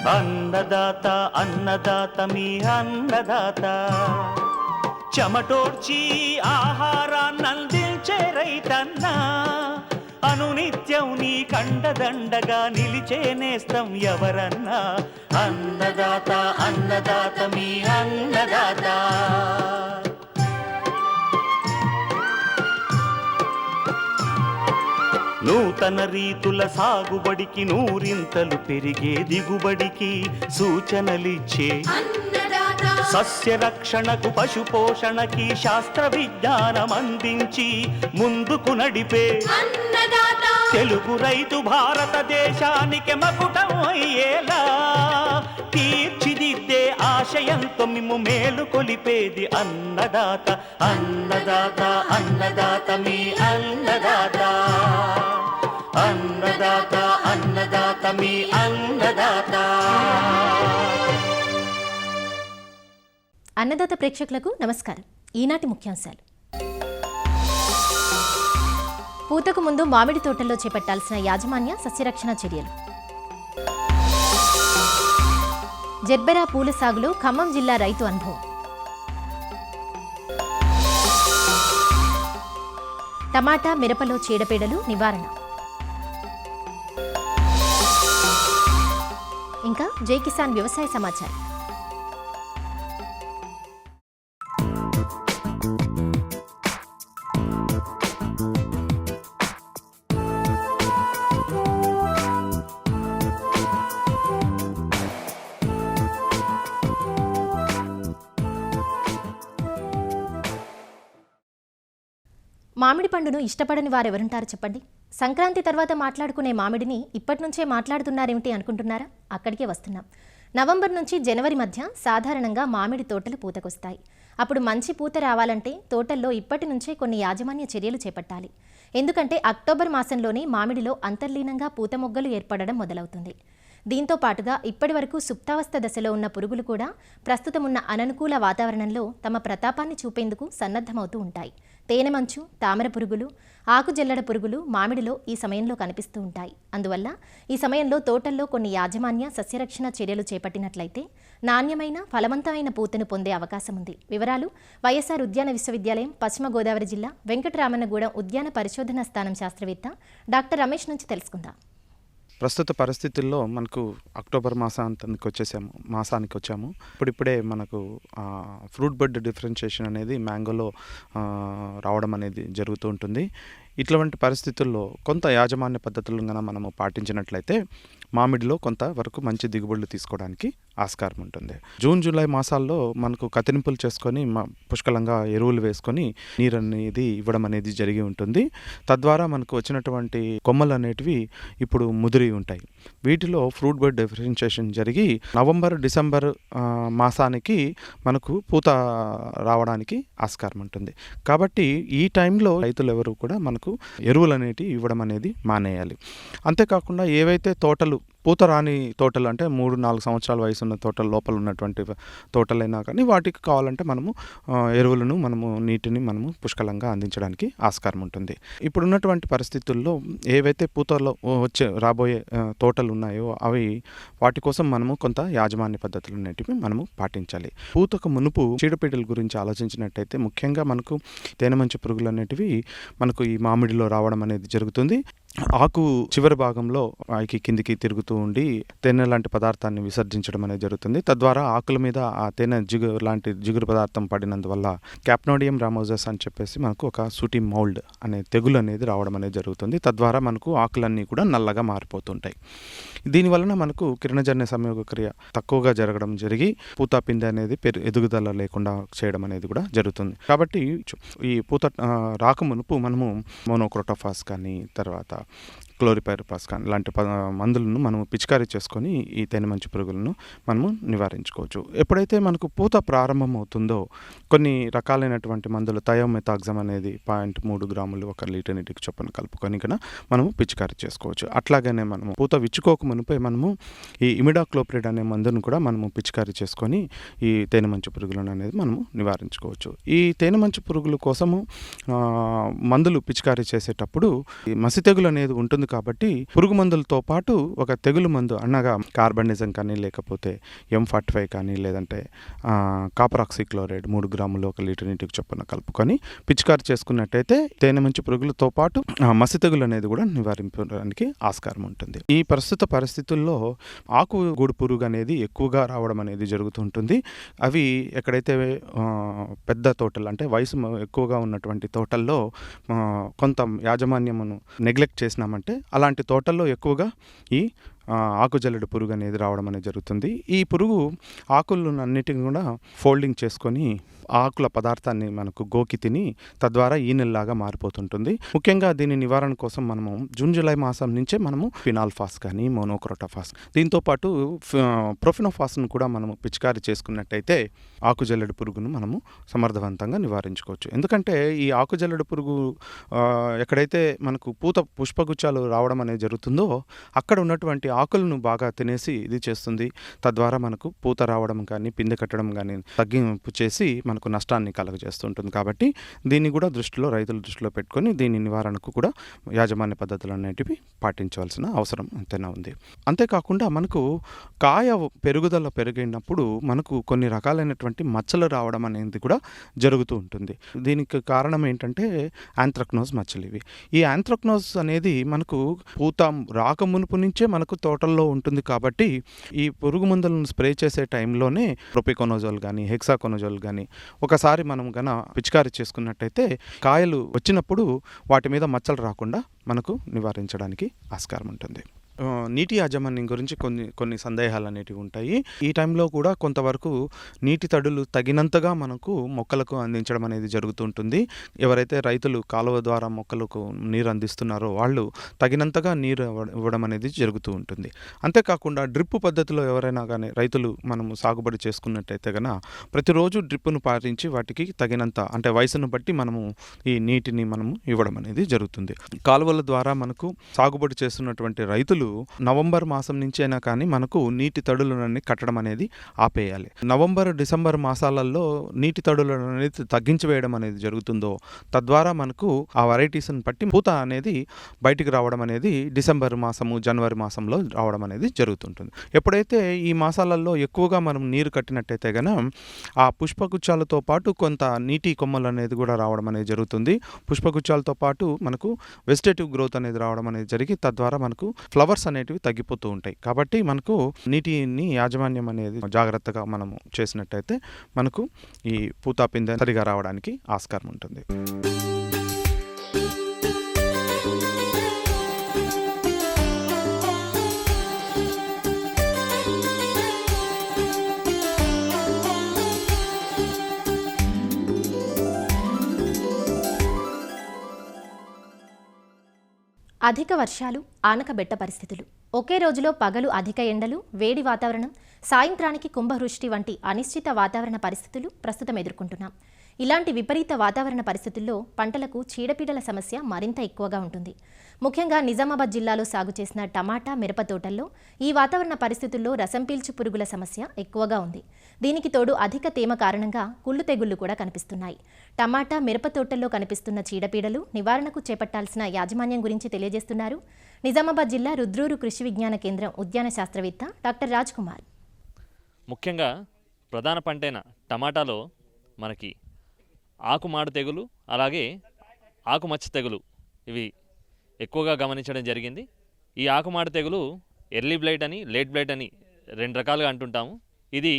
అన్నదాత అన్నదాత మీ అన్నదాత, చెమటోడ్చి ఆహారాన్నందించే రైతన్నా, అనునిత్యం నీ కండదండగా నిలిచే నేస్తం ఎవరన్నా. అన్నదాత అన్నదాత మీ అన్నదాత. నూతన రీతుల సాగుబడికి, నూరింతలు పెరిగే దిగుబడికి సూచనలిచ్చే సస్య రక్షణకు, పశు పోషణకి శాస్త్ర విజ్ఞానం అందించి ముందుకు నడిపే తెలుగు రైతు భారతదేశానికి మకుటం అయ్యేలా తీర్చిదిద్దే ఆశయంతో మిమ్ము మేలు కొలిపేది అన్నదాత. అన్నదాత అన్నదాత మీ అన్నదాత. అన్నదాత అన్నదాత మీ అన్నదాత. అన్నదాత ప్రేక్షకులకు నమస్కారం. ఈనాటి ముఖ్యాంశాలు: పూతకు ముందు మామిడి తోటల్లో చేపట్టాల్సిన యాజమాన్య సస్యరక్షణ చర్యలు, జెర్బెరా పూల సాగులో ఖమ్మం జిల్లా రైతు అనుభవం, టమాటా మిరపలో చీడపీడలు నివారణ, ఇంకా జై కిసాన్ వ్యవసాయ సమాచారం. మామిడి పండును ఇష్టపడని వారెవరుంటారు చెప్పండి? సంక్రాంతి తర్వాత మాట్లాడుకునే మామిడిని ఇప్పటి నుంచే మాట్లాడుతున్నారేమిటి అనుకుంటున్నారా? అక్కడికే వస్తున్నాం. నవంబర్ నుంచి జనవరి మధ్య సాధారణంగా మామిడి తోటలు పూతకొస్తాయి. అప్పుడు మంచి పూత రావాలంటే తోటల్లో ఇప్పటి నుంచే కొన్ని యాజమాన్య చర్యలు చేపట్టాలి. ఎందుకంటే అక్టోబర్ మాసంలోనే మామిడిలో అంతర్లీనంగా పూత మొగ్గలు ఏర్పడడం మొదలవుతుంది. దీంతో పాటుగా ఇప్పటి వరకు సుప్తావస్థ దశలో ఉన్న పురుగులు కూడా ప్రస్తుతమున్న అననుకూల వాతావరణంలో తమ ప్రతాపాన్ని చూపేందుకు సన్నద్ధమవుతూ ఉంటాయి. తేనె మంచు, తామర పురుగులు, ఆకు జల్లడ పురుగులు మామిడిలో ఈ సమయంలో కనిపిస్తూ ఉంటాయి. అందువల్ల ఈ సమయంలో తోటల్లో కొన్ని యాజమాన్య సస్యరక్షణ చర్యలు చేపట్టినట్లయితే నాణ్యమైన ఫలవంతమైన పూతను పొందే అవకాశం ఉంది. వివరాలు వైఎస్ఆర్ ఉద్యాన విశ్వవిద్యాలయం, పశ్చిమ గోదావరి జిల్లా వెంకటరామన్నగూడెం ఉద్యాన పరిశోధనా స్థానం శాస్త్రవేత్త డాక్టర్ రమేష్ నుంచి తెలుసుకుందాం. ప్రస్తుత పరిస్థితుల్లో మనకు అక్టోబర్ మాసానికి వచ్చాము. ఇప్పుడిప్పుడే మనకు ఫ్రూట్ బడ్ డిఫరెన్షియేషన్ అనేది మ్యాంగోలో రావడం అనేది జరుగుతూ ఉంటుంది. ఇటువంటి పరిస్థితుల్లో కొంత యాజమాన్య పద్ధతులను కనుక మనము పాటించినట్లయితే మామిడిలో కొంత వరకు మంచి దిగుబడులు తీసుకోవడానికి ఆస్కారం ఉంటుంది. జూన్ జూలై మాసాల్లో మనకు కత్తిరింపులు చేసుకొని పుష్కలంగా ఎరువులు వేసుకొని నీరు అనేది ఇవ్వడం అనేది జరిగి ఉంటుంది. తద్వారా మనకు వచ్చినటువంటి కొమ్మలు అనేటివి ఇప్పుడు ముదిరి ఉంటాయి. వీటిలో ఫ్రూట్ బడ్ డిఫరెన్షియేషన్ జరిగి నవంబర్ డిసెంబర్ మాసానికి మనకు పూత రావడానికి ఆస్కారం ఉంటుంది. కాబట్టి ఈ టైంలో రైతులు ఎవరు కూడా మనకు ఎరువులు అనేటివి ఇవ్వడం అనేది మానేయాలి. అంతేకాకుండా ఏవైతే తోటలు పూత రాని తోటలు అంటే 3-4 సంవత్సరాల వయసు ఉన్న తోటల లోపల ఉన్నటువంటి తోటలైనా కానీ వాటికి కావాలంటే మనము ఎరువులను నీటిని పుష్కలంగా అందించడానికి ఆస్కారం ఉంటుంది. ఇప్పుడున్నటువంటి పరిస్థితుల్లో ఏవైతే పూతలో రాబోయే తోటలు ఉన్నాయో అవి వాటి కోసం మనము కొంత యాజమాన్య పద్ధతులు అనేటివి మనము పాటించాలి. పూతకు మునుపు చీడపీడల గురించి ఆలోచించినట్టయితే ముఖ్యంగా మనకు తేనె మంచు పురుగులు అనేటివి మనకు ఈ మామిడిలో రావడం అనేది జరుగుతుంది. ఆకు చివరి భాగంలో ఆకి కిందికి తిరుగుతూ ఉండి తేనె లాంటి పదార్థాన్ని విసర్జించడం అనేది జరుగుతుంది. తద్వారా ఆకుల మీద ఆ తేనె జిగురు పదార్థం పడినందువల్ల క్యాప్నోడియం రామోజస్ అని చెప్పేసి మనకు ఒక సూటి మౌల్డ్ అనే తెగులు అనేది రావడం అనేది జరుగుతుంది. తద్వారా మనకు ఆకులన్నీ కూడా నల్లగా మారిపోతుంటాయి. దీనివలన మనకు కిరణజన్య సంయోగక్రియ తక్కువగా జరగడం జరిగి పూత పిందె అనేది ఎదుగుదల లేకుండా చేయడం అనేది కూడా జరుగుతుంది. కాబట్టి ఈ పూత రాకమునుపు మనము మోనోక్రోటోఫాస్ కానీ తర్వాత క్లోరిపైరిపాస్ కానీ ఇలాంటి మందులను మనము పిచికారీ చేసుకొని ఈ తేనె మంచు పురుగులను మనము నివారించుకోవచ్చు. ఎప్పుడైతే మనకు పూత ప్రారంభం అవుతుందో కొన్ని రకాలైనటువంటి మందులు థయోమెథాక్సమ్ అనేది 0.3 గ్రాములు 1 లీటర్ నీటికి చొప్పున కలుపుకొని కూడా మనము పిచికారీ చేసుకోవచ్చు. అట్లాగనే మనము పూత విచ్చుకోక మునిపే మనము ఈ ఇమిడాక్లోప్రిడ్ అనే మందును కూడా మనము పిచికారీ చేసుకొని ఈ తేనె మంచు పురుగులను అనేది మనము నివారించుకోవచ్చు. ఈ తేనె మంచు పురుగుల కోసము మందులు పిచికారీ చేసేటప్పుడు ఈ మసి తెగులు అనేది ఉంటుంది కాబట్టి పురుగు మందులతో పాటు ఒక తెగులు మందు అనగా కార్బనిజం కానీ లేకపోతే M45 కానీ లేదంటే కాపరాక్సిక్లోరైడ్ 3 గ్రాములు 1 లీటర్ నీటికి చొప్పున కలుపుకొని పిచికారి చేసుకున్నట్టయితే తేనె మంచి పురుగులతో పాటు మసి తెగులు అనేది కూడా నివారించడానికి ఆస్కారం ఉంటుంది. ఈ ప్రస్తుత పరిస్థితుల్లో ఆకుగూడు పురుగు అనేది ఎక్కువగా రావడం అనేది జరుగుతుంటుంది. అవి ఎక్కడైతే పెద్ద తోటలు అంటే వయసు ఎక్కువగా ఉన్నటువంటి తోటల్లో కొంత యాజమాన్యమును నెగ్లెక్ట్ చేసినామంటే అలాంటి తోటల్లో ఎక్కువగా ఈ ఆకుజల్లెడు పురుగు అనేది రావడం అనేది జరుగుతుంది. ఈ పురుగు ఆకులను అన్నిటిని కూడా ఫోల్డింగ్ చేసుకొని ఆకుల పదార్థాన్ని మనకు గోకి తిని తద్వారా ఈనెల్లాగా మారిపోతుంటుంది. ముఖ్యంగా దీని నివారణ కోసం మనము జూన్ జూలై మాసం నుంచే మనము ఫినాల్ఫాస్ కానీ మోనోక్రోటోఫాస్ దీంతోపాటు ప్రొఫినోఫాస్ను కూడా మనము పిచికారి చేసుకున్నట్టయితే ఆకుజల్లెడు పురుగును మనము సమర్థవంతంగా నివారించుకోవచ్చు. ఎందుకంటే ఈ ఆకుజల్లెడు పురుగు ఎక్కడైతే మనకు పుష్పగుచ్చాలు రావడం అనేది జరుగుతుందో అక్కడ ఉన్నటువంటి ఆకులను బాగా తినేసి ఇది చేస్తుంది. తద్వారా మనకు పూత రావడం కానీ పిందె కట్టడం కానీ తగ్గింపు చేసి మనకు నష్టాన్ని కలుగజేస్తుంటుంది. కాబట్టి దీన్ని కూడా రైతుల దృష్టిలో పెట్టుకొని దీని నివారణకు కూడా యాజమాన్య పద్ధతులు అనేటివి పాటించవలసిన అవసరం ఎంతైనా ఉంది. అంతేకాకుండా మనకు కాయ పెరుగుదల పెరిగినప్పుడు మనకు కొన్ని రకాలైనటువంటి మచ్చలు రావడం అనేది కూడా జరుగుతూ ఉంటుంది. దీనికి కారణం ఏంటంటే యాంథ్రక్నోజ్ మచ్చలు. ఇవి ఈ యాంథ్రక్నోజ్ అనేది మనకు పూత రాక మునుపు నుంచే మనకు తోటల్లో ఉంటుంది. కాబట్టి ఈ పురుగు మందులను స్ప్రే చేసే టైంలోనే ప్రొపికోనోజోల్ కానీ హెక్సాకోనోజోల్ కానీ ఒకసారి మనం పిచికారి చేసుకున్నట్టయితే కాయలు వచ్చినప్పుడు వాటి మీద మచ్చలు రాకుండా మనకు నివారించడానికి ఆస్కారం ఉంటుంది. నీటి యాజమాన్యం గురించి కొన్ని సందేహాలు అనేటివి ఉంటాయి. ఈ టైంలో కూడా కొంతవరకు నీటి తడులు తగినంతగా మనకు మొక్కలకు అందించడం అనేది జరుగుతుంటుంది. ఎవరైతే రైతులు కాలువ ద్వారా మొక్కలకు నీరు అందిస్తున్నారో వాళ్ళు తగినంతగా నీరు ఇవ్వడం అనేది జరుగుతూ ఉంటుంది. అంతేకాకుండా డ్రిప్ పద్ధతిలో ఎవరైనా కానీ రైతులు మనము సాగుబడి చేసుకున్నట్టయితే కనుక ప్రతిరోజు డ్రిప్పును పాటించి వాటికి తగినంత అంటే వయసును బట్టి మనము ఈ నీటిని మనము ఇవ్వడం అనేది జరుగుతుంది. కాలువల ద్వారా మనకు సాగుబడి చేస్తున్నటువంటి రైతులు నవంబర్ మాసం నుంచి అయినా కానీ మనకు నీటి తడులన్నీ కట్టడం అనేది ఆపేయాలి. నవంబర్ డిసెంబర్ మాసాలలో నీటి తడులను అనేది తగ్గించి వేయడం అనేది జరుగుతుందో తద్వారా మనకు ఆ వెరైటీస్ని బట్టి పూత అనేది బయటికి రావడం అనేది డిసెంబర్ మాసము జనవరి మాసంలో రావడం అనేది జరుగుతుంటుంది. ఎప్పుడైతే ఈ మాసాలలో ఎక్కువగా మనం నీరు కట్టినట్టయితే గన ఆ పుష్పగుచ్చాలతో పాటు కొంత నీటి కొమ్మలు అనేది కూడా రావడం అనేది జరుగుతుంది. పుష్పగుచ్చాలతో పాటు మనకు వెజిటేటివ్ గ్రోత్ అనేది రావడం అనేది జరిగి తద్వారా మనకు ఫ్లవర్స్ అనేటివి తగ్గిపోతూ ఉంటాయి. కాబట్టి మనకు నీటిని యాజమాన్యం అనేది జాగ్రత్తగా మనము చేసినట్టయితే మనకు ఈ పూత పిందె సరిగా రావడానికి ఆస్కారం ఉంటుంది. అధిక వర్షాలు, ఆనకబెట్ట పరిస్థితులు, ఒకే రోజులో పగలు అధిక ఎండలు, వేడి వాతావరణం, సాయంత్రానికి కుంభవృష్టి వంటి అనిశ్చిత వాతావరణ పరిస్థితులు ప్రస్తుతం ఎదుర్కొంటున్నాం. ఇలాంటి విపరీత వాతావరణ పరిస్థితుల్లో పంటలకు చీడపీడల సమస్య మరింత ఎక్కువగా ఉంటుంది. ముఖ్యంగా నిజామాబాద్ జిల్లాలో సాగు చేసిన టమాటా, మిరప తోటల్లో ఈ వాతావరణ పరిస్థితుల్లో రసం పీల్చు పురుగుల సమస్య ఎక్కువగా ఉంది. దీనికి తోడు అధిక తేమ కారణంగా కుళ్ళు తెగుళ్లు కూడా కనిపిస్తున్నాయి. టమాటా, మిరప తోటల్లో కనిపిస్తున్న చీడపీడలు నివారణకు చేపట్టాల్సిన యాజమాన్యం గురించి తెలియజేస్తున్నారు నిజామాబాద్ జిల్లా రుద్రూరు కృషి విజ్ఞాన కేంద్రం ఉద్యాన శాస్త్రవేత్త డాక్టర్ రాజ్ కుమార్. ముఖ్యంగా ప్రధాన పంటైన టమాటాలో మనకి ఆకుమాడు తెగులు అలాగే ఆకుమచ్చ తెగులు ఇవి ఎక్కువగా గమనించడం జరిగింది. ఈ ఆకుమాడు తెగులు ఎర్లీ బ్లైట్ అని లేట్ బ్లైట్ అని 2 రకాలుగా అంటుంటాము. ఇది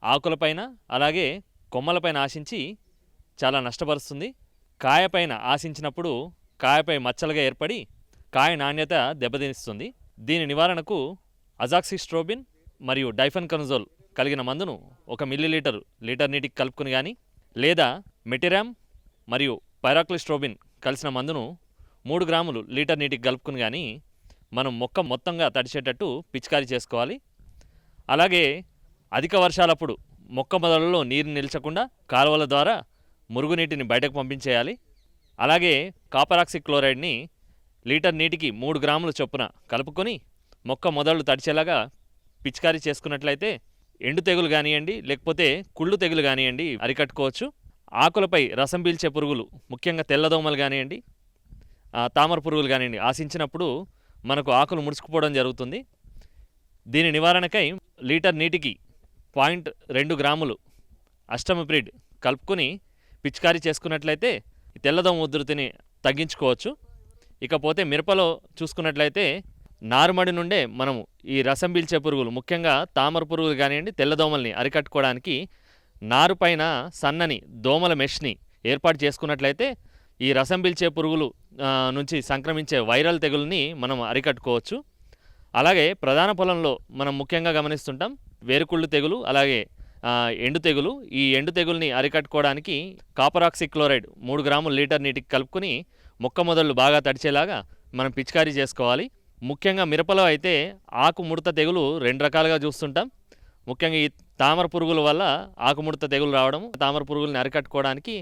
ఆకులపైన అలాగే కొమ్మలపైన ఆశించి చాలా నష్టపరుస్తుంది. కాయపైన ఆశించినప్పుడు కాయపై మచ్చలుగా ఏర్పడి కాయ నాణ్యత దెబ్బతీస్తుంది. దీని నివారణకు అజాక్సిస్ట్రోబిన్ మరియు డైఫెన్కనజోల్ కలిగిన మందును 1 మిల్లీలీటర్ లీటర్ నీటికి కలుపుకుని కానీ లేదా మెటిరామ్ మరియు పైరాక్లిస్ట్రోబిన్ కలిసిన మందును 3 గ్రాములు లీటర్ నీటికి కలుపుకుని కానీ మనం మొక్క మొత్తంగా తడిచేటట్టు పిచికారీ చేసుకోవాలి. అలాగే అధిక వర్షాలప్పుడు మొక్క మొదలలో నీరు నిల్చకుండా కాలువల ద్వారా మురుగునీటిని బయటకు పంపించేయాలి. అలాగే కాపరాక్సిక్లోరైడ్ని లీటర్ నీటికి 3 గ్రాముల చొప్పున కలుపుకొని మొక్క మొదళ్ళు తడిచేలాగా పిచికారీ చేసుకున్నట్లయితే ఎండు తెగులు కానివ్వండి లేకపోతే కుళ్ళు తెగులు కానివ్వండి అరికట్టుకోవచ్చు. ఆకులపై రసం పీల్చే పురుగులు ముఖ్యంగా తెల్లదోమలు కానివ్వండి తామర పురుగులు కానివ్వండి ఆశించినప్పుడు మనకు ఆకులు ముడుచుకుపోవడం జరుగుతుంది. దీని నివారణకై లీటర్ నీటికి 0.2 గ్రాములు అష్టమిప్రిడ్ కలుపుకొని పిచికారీ చేసుకున్నట్లయితే తెల్లదోమ ఉధృతిని తగ్గించుకోవచ్చు. ఇకపోతే మిరపలో చూసుకున్నట్లయితే నారుమడి నుండే మనము ఈ రసం పీల్చే పురుగులు, ముఖ్యంగా తామర పురుగులు కానివ్వండి, తెల్లదోమల్ని అరికట్టుకోవడానికి నారు పైన సన్నని దోమల మెష్ని ఏర్పాటు చేసుకున్నట్లయితే ఈ రసం పీల్చే పురుగులు నుంచి సంక్రమించే వైరల్ తెగుల్ని మనం అరికట్టుకోవచ్చు. అలాగే ప్రధాన పొలంలో మనం ముఖ్యంగా గమనిస్తుంటాం వేరుకుళ్ళు తెగులు, అలాగే ఎండు తెగులు. ఈ ఎండు తెగుల్ని అరికట్టుకోవడానికి కాపర్ ఆక్సిక్లోరైడ్ 3 గ్రాములు లీటర్ నీటికి కలుపుకొని మొక్క మొదళ్ళు బాగా తడిచేలాగా మనం పిచికారీ చేసుకోవాలి. ముఖ్యంగా మిరపలో అయితే ఆకుముడత తెగులు 2 రకాలుగా చూస్తుంటాం. ముఖ్యంగా ఈ తామర పురుగుల వల్ల ఆకుముడత తెగులు రావడం, తామర పురుగుల్ని అరికట్టుకోవడానికి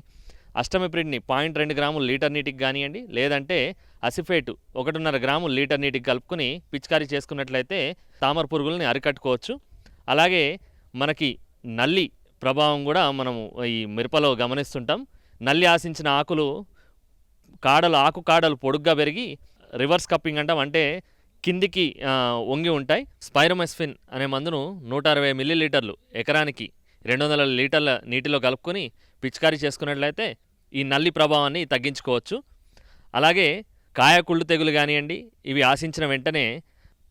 అష్టమిప్రిడ్ని 0.2 గ్రాములు లీటర్ నీటికి కానివ్వండి, లేదంటే అసిఫేట్ 1.5 గ్రాములు లీటర్ నీటికి కలుపుకొని పిచికారీ చేసుకున్నట్లయితే తామర పురుగుల్ని అరికట్టుకోవచ్చు. అలాగే మనకి నల్లి ప్రభావం కూడా మనము ఈ మిరపలో గమనిస్తుంటాం. నల్లి ఆశించిన ఆకులు ఆకు కాడలు పొడుగ్గా పెరిగి రివర్స్ కప్పింగ్ అంటాం, అంటే కిందికి వంగి ఉంటాయి. స్పైరోమెస్ఫిన్ అనే మందును 160 మిల్లీలీటర్లు ఎకరానికి 200 లీటర్ల నీటిలో కలుపుకొని పిచికారీ చేసుకున్నట్లయితే ఈ నల్లి ప్రభావాన్ని తగ్గించుకోవచ్చు. అలాగే కాయకుళ్ళు తెగులు కానివ్వండి, ఇవి ఆశించిన వెంటనే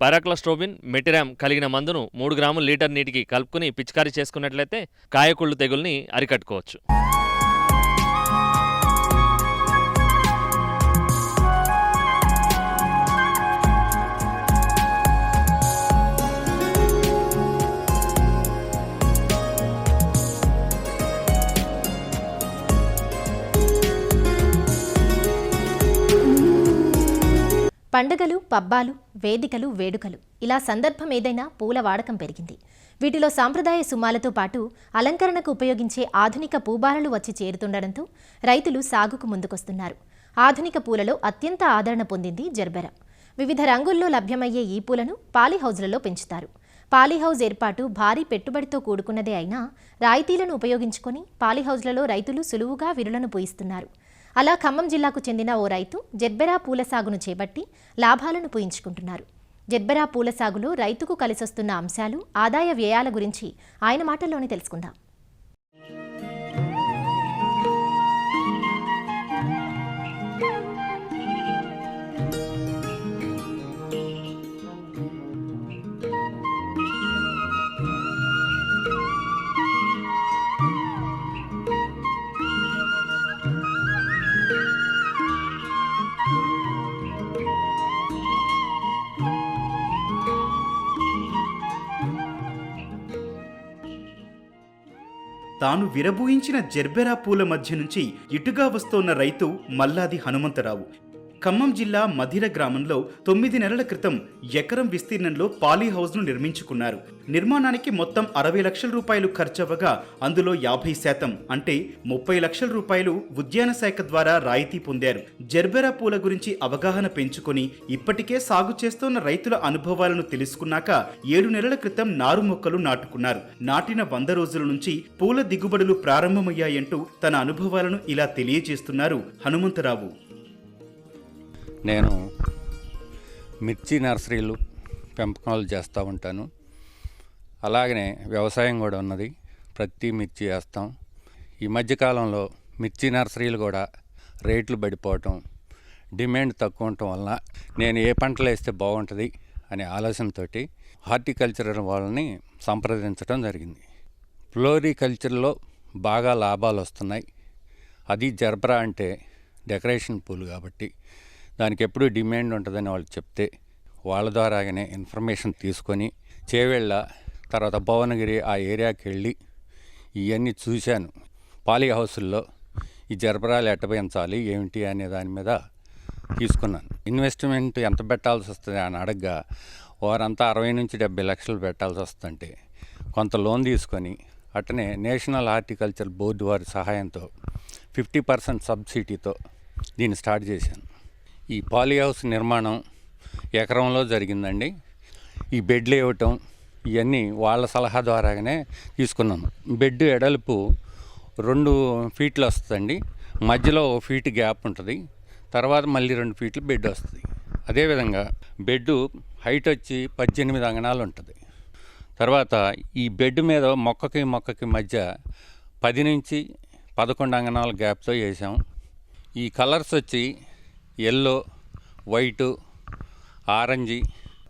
పైరాక్లోస్ట్రోబిన్ మెటిరామ్ కలిగిన మందును 3 గ్రాములు లీటర్ నీటికి కలుపుకొని పిచికారీ చేసుకున్నట్లయితే కాయకుళ్ళు తెగుల్ని అరికట్టుకోవచ్చు. పండుగలు, పబ్బాలు, వేదికలు, వేడుకలు ఇలా సందర్భం ఏదైనా పూల వాడకం పెరిగింది. వీటిలో సాంప్రదాయ సుమాలతో పాటు అలంకరణకు ఉపయోగించే ఆధునిక పూబాలలు వచ్చి చేరుతుండడంతో రైతులు సాగుకు ముందుకొస్తున్నారు. ఆధునిక పూలలో అత్యంత ఆదరణ పొందింది జర్బెరా. వివిధ రంగుల్లో లభ్యమయ్యే ఈ పూలను పాలీహౌజ్లలో పెంచుతారు. పాలీహౌజ్ ఏర్పాటు భారీ పెట్టుబడితో కూడుకున్నదే అయినా రాయితీలను ఉపయోగించుకొని పాలీహౌజ్లలో రైతులు సులువుగా విరులను పూయిస్తున్నారు. అలా ఖమ్మం జిల్లాకు చెందిన ఓ రైతు జర్బెరా పూల సాగును చేపట్టి లాభాలను పూయించుకుంటున్నారు. జర్బెరా పూల సాగులో రైతుకు కలిసొస్తున్న అంశాలు, ఆదాయ వ్యయాల గురించి ఆయన మాటల్లోనే తెలుసుకుందాం. తాను విరబూయించిన జర్బెరా పూల మధ్య నుంచి ఇటుగా వస్తోన్న రైతు మల్లాది హనుమంతరావు. ఖమ్మం జిల్లా మధిర గ్రామంలో 9 నెలల క్రితం ఎకరం విస్తీర్ణంలో పాలీహౌజ్ను నిర్మించుకున్నారు. నిర్మాణానికి మొత్తం 60 లక్షల రూపాయలు ఖర్చవగా అందులో 50% అంటే 30 లక్షల రూపాయలు ఉద్యాన శాఖ ద్వారా రాయితీ పొందారు. జర్బెరా పూల గురించి అవగాహన పెంచుకొని ఇప్పటికే సాగు చేస్తోన్న రైతుల అనుభవాలను తెలుసుకున్నాక 7 నెలల క్రితం నారు మొక్కలు నాటుకున్నారు. నాటిన 100 రోజుల నుంచి పూల దిగుబడులు ప్రారంభమయ్యాయంటూ తన అనుభవాలను ఇలా తెలియజేస్తున్నారు హనుమంతరావు. నేను మిర్చి నర్సరీలు పెంపకాలు చేస్తూ ఉంటాను. అలాగనే వ్యవసాయం కూడా ఉన్నది. ప్రతి మిర్చి వేస్తాం. ఈ మధ్యకాలంలో మిర్చి నర్సరీలు కూడా రేట్లు పడిపోవటం, డిమాండ్ తక్కువ ఉండటం వలన నేను ఏ పంటలు వేస్తే బాగుంటుంది అనే ఆలోచనతో హార్టికల్చర్ వాళ్ళని సంప్రదించడం జరిగింది. ఫ్లోరికల్చర్లో బాగా లాభాలు వస్తున్నాయి. అది జర్బెరా అంటే డెకరేషన్ పూలు కాబట్టి దానికి ఎప్పుడూ డిమాండ్ ఉంటుందని వాళ్ళు చెప్తే వాళ్ళ ద్వారాగానే ఇన్ఫర్మేషన్ తీసుకొని చేవెళ్ళ తర్వాత భువనగిరి ఆ ఏరియాకి వెళ్ళి ఇవన్నీ చూశాను. పాలీహౌస్ల్లో ఈ జర్బెరాలు ఎట్ట పెంచాలి ఏమిటి అనే దాని మీద తీసుకున్నాను. ఇన్వెస్ట్మెంట్ ఎంత పెట్టాల్సి వస్తుంది అని అడగగా వారంతా 60 నుంచి 70 లక్షలు పెట్టాల్సి వస్తుంటే కొంత లోన్ తీసుకొని అట్టనే నేషనల్ హార్టికల్చర్ బోర్డు వారి సహాయంతో 50% సబ్సిడీతో దీన్ని స్టార్ట్ చేశాను. ఈ పాలీహౌస్ నిర్మాణం ఎకరంలో జరిగిందండి. ఈ బెడ్లు ఇవ్వటం ఇవన్నీ వాళ్ళ సలహా ద్వారాగానే తీసుకున్నాను. బెడ్ ఎడల్పు 2 ఫీట్లు వస్తుందండి. మధ్యలో 1 ఫీట్ గ్యాప్ ఉంటుంది. తర్వాత మళ్ళీ 2 ఫీట్లు బెడ్ వస్తుంది. అదేవిధంగా బెడ్ హైట్ వచ్చి 18 అంగళాలు ఉంటుంది. తర్వాత ఈ బెడ్ మీద మొక్కకి మధ్య 10 నుంచి 11 అంగళాల గ్యాప్తో వేసాం. ఈ కలర్స్ వచ్చి yellow, white, orange,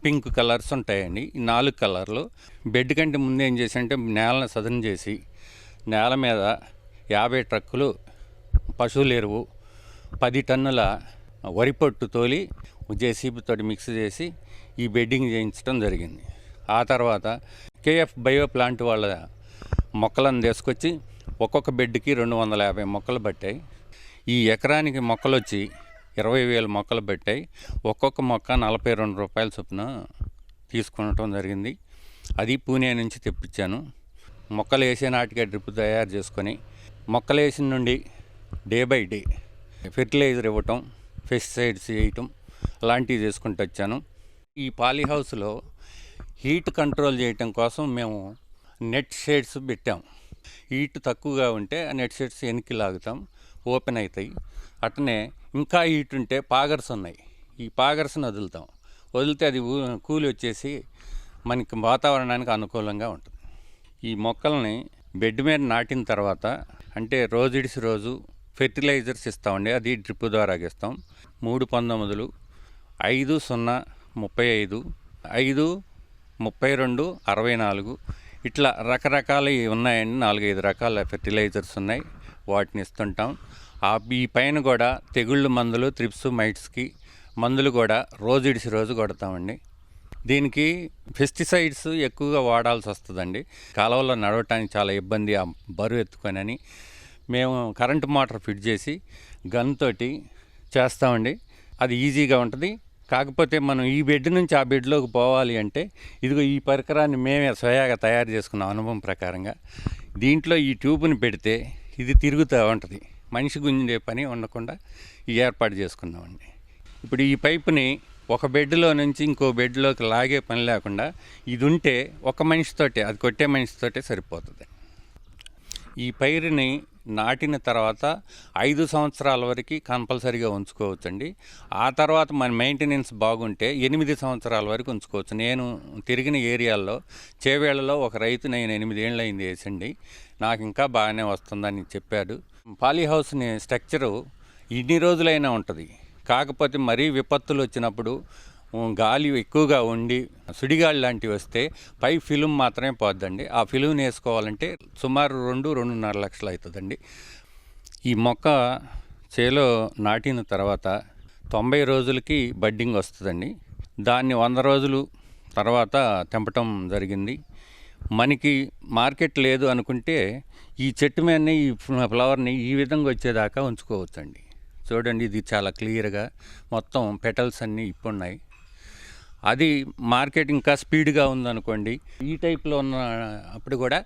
pink colours ఉంటాయండి. ఈ 4 కలర్లు. బెడ్ కంటే ముందు ఏం చేశానంటే నేలను సదును చేసి నేల మీద 50 ట్రక్కులు పశువుల ఎరువు, 10 టన్నుల వరి పొట్టు తోలి జేసీబీ తోటి మిక్స్ చేసి ఈ బెడ్డింగ్ చేయించడం జరిగింది. ఆ తర్వాత కేఎఫ్ బయో ప్లాంట్ వాళ్ళ మొక్కలను తీసుకొచ్చి ఒక్కొక్క బెడ్కి 250 మొక్కలు పట్టాయి. ఈ ఎకరానికి మొక్కలు వచ్చి 20,000 మొక్కలు పట్టాయి. ఒక్కొక్క మొక్క 42 రూపాయల చొప్పున తీసుకునటం జరిగింది. అది పూణే నుంచి తెప్పించాను. మొక్కలు వేసే నాటికే డ్రిప్ తయారు చేసుకొని మొక్కలు వేసిన నుండి డే బై డే ఫెర్టిలైజర్ ఇవ్వటం, పెస్టిసైడ్స్ వేయటం అలాంటివి చేసుకుంటూ వచ్చాను. ఈ పాలీ హౌస్లో హీట్ కంట్రోల్ చేయటం కోసం మేము నెట్ షేడ్స్ పెట్టాం. హీట్ తక్కువగా ఉంటే ఆ నెట్ షేడ్స్ వెనక్కి లాగుతాం, ఓపెన్ అవుతాయి. అట్లనే ఇంకా హీట్ ఉంటే పాగర్స్ ఉన్నాయి, ఈ పాగర్స్ని వదిలితే అది కూలి వచ్చేసి మనకి వాతావరణానికి అనుకూలంగా ఉంటుంది. ఈ మొక్కల్ని బెడ్ మీద నాటిన తర్వాత అంటే రోజు ఇడిసి రోజు ఫెర్టిలైజర్స్ ఇస్తామండి. అది డ్రిప్ ద్వారా ఇస్తాం. 319, 5035, 532, 64 ఇట్లా రకరకాల ఉన్నాయండి. 4-5 రకాల ఫెర్టిలైజర్స్ ఉన్నాయి, వాటిని ఇస్తుంటాం. ఈ పైన కూడా తెగుళ్ళు మందులు, త్రిప్స్, మైట్స్కి మందులు కూడా రోజు ఇడిసి రోజు కొడతామండి. దీనికి పెస్టిసైడ్స్ ఎక్కువగా వాడాల్సి వస్తుందండి. కాలువలో నడవటానికి చాలా ఇబ్బంది, ఆ బరువు ఎత్తుకొనని మేము కరెంటు మోటార్ ఫిట్ చేసి గన్ తోటి చేస్తామండి. అది ఈజీగా ఉంటుంది. కాకపోతే మనం ఈ బెడ్ నుంచి ఆ బెడ్లోకి పోవాలి అంటే ఇదిగో ఈ పరికరాన్ని మేమే స్వయాగా తయారు చేసుకున్నాం అనుభవం ప్రకారంగా. దీంట్లో ఈ ట్యూబ్ని పెడితే ఇది తిరుగుతూ ఉంటుంది, మనిషి గుంజే పని ఉండకుండా ఈ ఏర్పాటు చేసుకున్నామండి. ఇప్పుడు ఈ పైపుని ఒక బెడ్లో నుంచి ఇంకో బెడ్లోకి లాగే పని లేకుండా ఇది ఉంటే ఒక మనిషితోటే, అది కొట్టే మనిషితోటే సరిపోతుంది. ఈ పైరుని నాటిన తర్వాత 5 సంవత్సరాల వరకు కంపల్సరీగా ఉంచుకోవచ్చండి. ఆ తర్వాత మన మెయింటెనెన్స్ బాగుంటే 8 సంవత్సరాల వరకు ఉంచుకోవచ్చు. నేను తిరిగిన ఏరియాల్లో చేవేళ్లలో ఒక రైతు నేను 8 ఏళ్ళు అయింది వేసండి, నాకు ఇంకా బాగానే వస్తుందని చెప్పాడు. పాలీ హౌస్ని స్ట్రక్చరు ఇన్ని రోజులైనా ఉంటుంది. కాకపోతే మరీ విపత్తులు వచ్చినప్పుడు గాలి ఎక్కువగా ఉండి సుడిగాలి లాంటివి వస్తే పై ఫిల్మ్ మాత్రమే పోద్దండి. ఆ ఫిల్మ్ వేసుకోవాలంటే సుమారు 2-2.5 లక్షలు అవుతుందండి. ఈ మొక్క చేలో నాటిన తర్వాత 90 రోజులకి బడ్డింగ్ వస్తుందండి. దాన్ని 100 రోజులు తర్వాత తెంపటం జరిగింది. మనకి మార్కెట్ లేదు అనుకుంటే ఈ చెట్టు మీదనే ఈ ఫ్లవర్ని ఈ విధంగా వచ్చేదాకా ఉంచుకోవచ్చండి. చూడండి, ఇది చాలా క్లియర్గా మొత్తం పెటల్స్ అన్నీ ఇప్పున్నాయి. అది మార్కెట్ ఇంకా స్పీడ్గా ఉందనుకోండి, ఈ టైప్లో ఉన్న అప్పుడు కూడా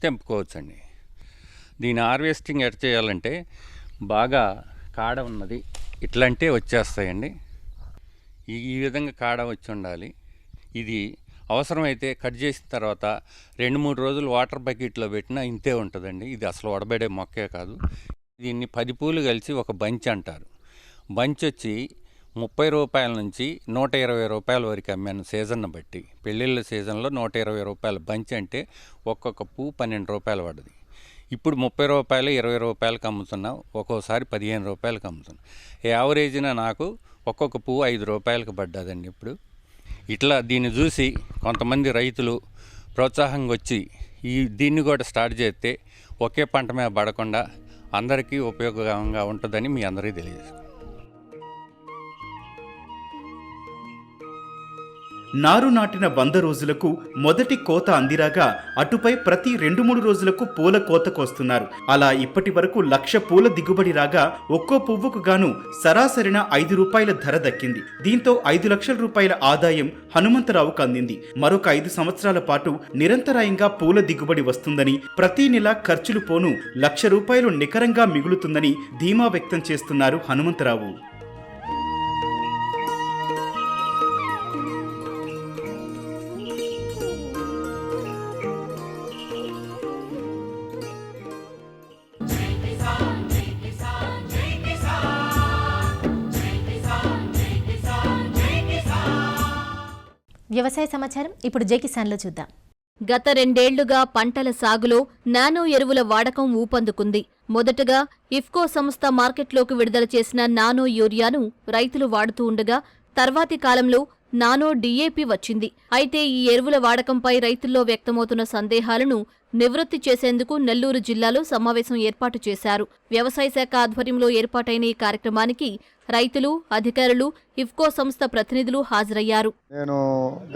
తెంపుకోవచ్చండి. దీని హార్వెస్టింగ్ ఎట్ చేయాలంటే బాగా కాడ ఉన్నది ఇట్లాంటే వచ్చేస్తాయండి. ఈ విధంగా కాడ వచ్చి ఉండాలి. ఇది అవసరమైతే కట్ చేసిన తర్వాత 2-3 రోజులు వాటర్ బకెట్లో పెట్టినా ఇంతే ఉంటుందండి. ఇది అసలు వడబడే మొక్కే కాదు. దీన్ని 10 పూలు కలిసి ఒక బంచ్ అంటారు. బంచ్ వచ్చి 30 రూపాయల నుంచి 120 రూపాయల వరకు అమ్మాను సీజన్ను బట్టి. పెళ్ళిళ్ళ సీజన్లో 120 రూపాయల బంచ్ అంటే ఒక్కొక్క పువ్వు 12 రూపాయలు పడ్డది. ఇప్పుడు 30 రూపాయలు, 20 రూపాయలకు అమ్ముతున్నాం, ఒక్కోసారి 15 రూపాయలకు అమ్ముతున్నాం. యావరేజ్న నాకు ఒక్కొక్క పువ్వు 5 రూపాయలకు పడ్డదండి. ఇప్పుడు ఇట్లా దీన్ని చూసి కొంతమంది రైతులు ప్రోత్సాహంగా వచ్చి దీన్ని కూడా స్టార్ట్ చేస్తే ఒకే పంట మీద పడకుండా అందరికీ ఉపయోగంగా ఉంటుందని మీ అందరికీ తెలియజేస్తాను. నారు నాటిన 100 రోజులకు మొదటి కోత అందిరాగా అటుపై ప్రతి 2-3 రోజులకు పూల కోతకు వస్తున్నారు. అలా ఇప్పటి వరకు 1,00,000 పూల దిగుబడి రాగా ఒక్కో పువ్వుకు గాను సరాసరిన 5 రూపాయల ధర దక్కింది. దీంతో 5 లక్షల రూపాయల ఆదాయం హనుమంతరావుకు అందింది. మరొక 5 సంవత్సరాల పాటు నిరంతరాయంగా పూల దిగుబడి వస్తుందని, ప్రతి నెల ఖర్చులు పోను 1,00,000 రూపాయలు నికరంగా మిగులుతుందని ధీమా వ్యక్తం చేస్తున్నారు హనుమంతరావు. వ్యవసాయ సమాచారం ఇప్పుడు జై కిసాన్లో చూద్దాం. గత 2 ఏళ్లుగా పంటల సాగులో నానో ఎరువుల వాడకం ఊపందుకుంది. మొదటగా ఇఫ్కో సంస్థ మార్కెట్లోకి విడుదల చేసిన నానో యూరియాను రైతులు వాడుతూ ఉండగా తర్వాతి కాలంలో నానో డీఏపీ వచ్చింది. అయితే ఈ ఎరువుల వాడకంపై రైతుల్లో వ్యక్తమవుతున్న సందేహాలను నివృత్తి చేసేందుకు నెల్లూరు జిల్లాలో సమావేశం ఏర్పాటు చేశారు. వ్యవసాయ శాఖ ఆధ్వర్యంలో ఏర్పాటైన ఈ కార్యక్రమానికి రైతులు, అధికారులు, ఇఫ్కో సంస్థ ప్రతినిధులు హాజరయ్యారు. నేను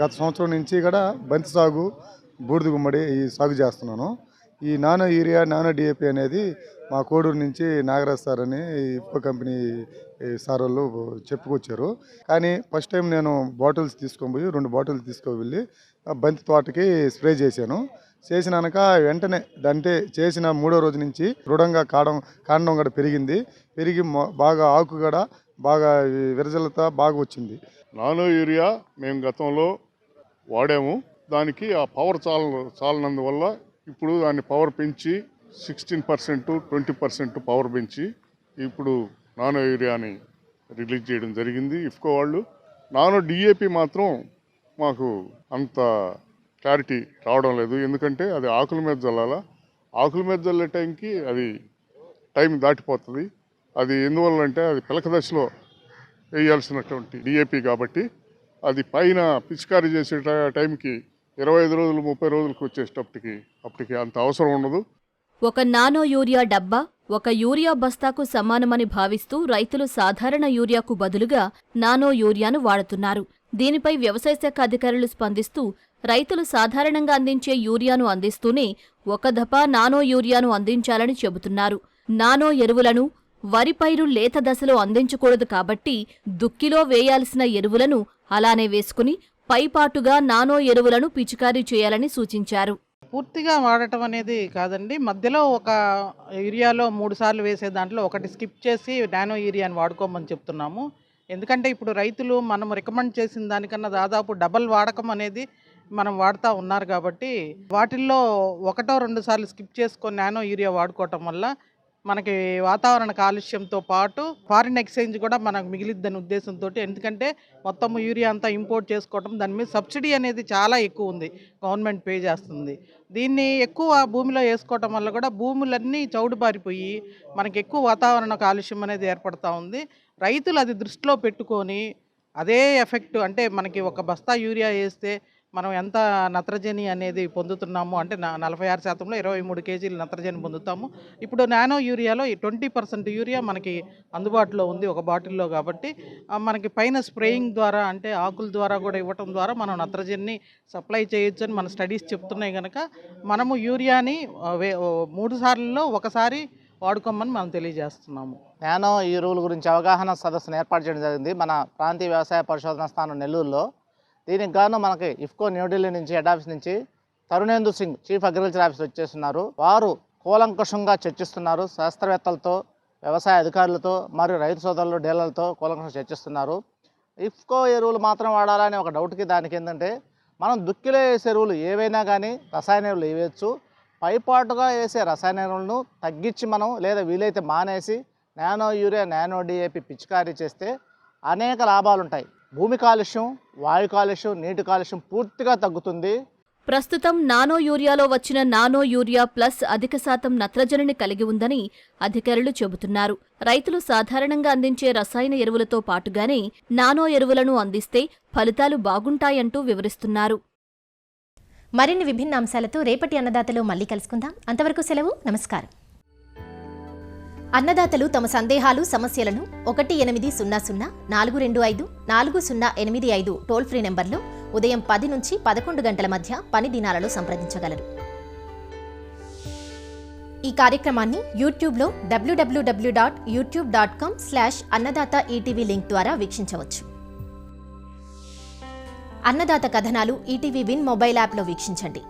గత సంవత్సరం నుంచి కూడా బంతి సాగు, బూడిద గుమ్మడి ఈ సాగు చేస్తున్నాను. ఈ నానో యూరియా, నానో డిఏపి అనేది మా కోడూరు నుంచి నాగరాజ్ సార్ అని ఇఫ్కో కంపెనీ సార్ వాళ్ళు చెప్పుకొచ్చారు. కానీ ఫస్ట్ టైం నేను బాటిల్స్ తీసుకొని పోయి 2 బాటిల్స్ తీసుకువెళ్ళి బంతి తోటకి స్ప్రే చేశాను. చేసినాక వెంటనే అంటే చేసిన 3వ రోజు నుంచి దృఢంగా కాండం కూడా పెరిగి బాగా ఆకు కూడా బాగా విరజలత బాగా వచ్చింది. నానో యూరియా మేము గతంలో వాడాము. దానికి ఆ పవర్ చాలనందువల్ల ఇప్పుడు దాన్ని పవర్ పెంచి 16%, 20% పవర్ పెంచి ఇప్పుడు నానో యూరియాని రిలీజ్ చేయడం జరిగింది ఇఫ్కో వాళ్ళు. నానో డిఏపి మాత్రం మాకు అంత క్లారిటీ రావడం లేదు. ఎందుకంటే అది ఆకుల మీద చల్లాలా. ఆకుల మీద చల్లే టైంకి అది టైం దాటిపోతుంది. అది ఎందువల్ల అంటే అది పిలక దశలో వేయాల్సినటువంటి డిఏపి కాబట్టి అది పైన పిచికారీ చేసే టైంకి 25 రోజులు 30 రోజులకు వచ్చేటప్పటికి అంత అవసరం ఉండదు. ఒక నానో యూరియా డబ్బా ఒక యూరియా బస్తాకు సమానమని భావిస్తూ రైతులు సాధారణ యూరియాకు బదులుగా నానో యూరియాను వాడుతున్నారు. దీనిపై వ్యవసాయ శాఖ అధికారులు స్పందిస్తూ రైతులు సాధారణంగా అందించే యూరియాను అందిస్తూనే ఒక దఫా నానో యూరియాను అందించాలని చెబుతున్నారు. నానో ఎరువులను వరి పైరు లేత దశలో అందించకూడదు కాబట్టి దుక్కిలో వేయాల్సిన ఎరువులను అలానే వేసుకుని పైపాటుగా నానో ఎరువులను పిచికారీ చేయాలని సూచించారు. పూర్తిగా వాడటం అనేది కాదండి, మధ్యలో ఒక యూరియాలో 3 సార్లు వేసే దాంట్లో ఒకటి స్కిప్ చేసి నానో యూరియాని వాడుకోమని చెప్తున్నాము. ఎందుకంటే ఇప్పుడు రైతులు మనం రికమెండ్ చేసిన దానికన్నా దాదాపు డబల్ వాడకం అనేది మనం వాడుతూ ఉన్నారు కాబట్టి వాటిల్లో 1-2 సార్లు స్కిప్ చేసుకొని నానో యూరియా వాడుకోవటం వల్ల మనకి వాతావరణ కాలుష్యంతో పాటు ఫారిన్ ఎక్స్చేంజ్ కూడా మనకు మిగిలిద్దని ఉద్దేశంతో. ఎందుకంటే మొత్తం యూరియా అంతా ఇంపోర్ట్ చేసుకోవటం, దాని మీద సబ్సిడీ అనేది చాలా ఎక్కువ ఉంది, గవర్నమెంట్ పే చేస్తుంది. దీన్ని ఎక్కువ భూమిలో వేసుకోవటం వల్ల కూడా భూములన్నీ చౌడుబారిపోయి మనకి ఎక్కువ వాతావరణ కాలుష్యం అనేది ఏర్పడుతూ ఉంది. రైతులు అది దృష్టిలో పెట్టుకొని అదే ఎఫెక్ట్ అంటే మనకి ఒక బస్తా యూరియా వేస్తే మనం ఎంత నత్రజని అనేది పొందుతున్నాము అంటే 46%లో 23 కేజీలు నత్రజని పొందుతాము. ఇప్పుడు నానో యూరియాలో 20% యూరియా మనకి అందుబాటులో ఉంది ఒక బాటిల్లో. కాబట్టి మనకి పైన స్ప్రేయింగ్ ద్వారా అంటే ఆకుల ద్వారా కూడా ఇవ్వటం ద్వారా మనం నత్రజనిని సప్లై చేయొచ్చు అని మన స్టడీస్ చెప్తున్నాయి. కనుక మనము యూరియాని 3 సార్లలో ఒకసారి వాడుకోమని మనం తెలియజేస్తున్నాము. నానో ఎరువుల గురించి అవగాహన సదస్సును ఏర్పాటు చేయడం జరిగింది మన ప్రాంతీయ వ్యవసాయ పరిశోధన స్థానం నెల్లూరులో. దీనికి గాను మనకి ఇఫ్కో న్యూఢిల్లీ నుంచి హెడ్ ఆఫీస్ నుంచి Tarunendu Singh chief agriculture officer వచ్చేస్తున్నారు. వారు కూలంకషంగా చర్చిస్తున్నారు. శాస్త్రవేత్తలతో, వ్యవసాయ అధికారులతో మరియు రైతు సోదరులు, డీలర్లతో కూలంకషంగా చర్చిస్తున్నారు. ఇఫ్కో ఎరువులు మాత్రం వాడాలని ఒక డౌట్కి దానికి ఏంటంటే మనం దుక్కిలో వేసే ఎరువులు ఏవైనా కానీ రసాయన ఎరువులు వేయవచ్చు. పైపాటుగా వేసే రసాయన ఎరువులను తగ్గించి మనం లేదా వీలైతే మానేసి నానో యూరియా, నానో డిఏపి పిచికారీ చేస్తే అనేక లాభాలు ఉంటాయి. భూమి కాలుష్యం, వాయు కాలుష్యం, నీటి కాలుష్యం పూర్తిగా తగ్గుతుంది. ప్రస్తుతం నానో యూరియాలో వచ్చిన నానో యూరియా ప్లస్ అధిక శాతం నత్రజనిని కలిగి ఉందని అధికారులు చెబుతున్నారు. రైతులు సాధారణంగా అందించే రసాయన ఎరువులతో పాటుగానే నానో ఎరువులను అందిస్తే ఫలితాలు బాగుంటాయంటూ వివరిస్తున్నారు. మరిన్ని విభిన్న అంశాలతో రేపటి అన్నదాతలో మళ్ళీ కలుసుకుందాం. అంతవరకు సెలవు, నమస్కారం. అన్నదాతలు తమ సందేహాలు, సమస్యలను 1800-425-4085 టోల్ ఫ్రీ నెంబర్లో ఉదయం 10 నుంచి 11 గంటల మధ్య పని దినాలలో సంప్రదించగలరు. ఈ కార్యక్రమాన్ని యూట్యూబ్లో www.youtube.com/అన్నదాత ఈటీవీ లింక్ ద్వారా వీక్షించవచ్చు. అన్నదాత కథనాలు ఈటీవీ విన్ మొబైల్ యాప్లో వీక్షించండి.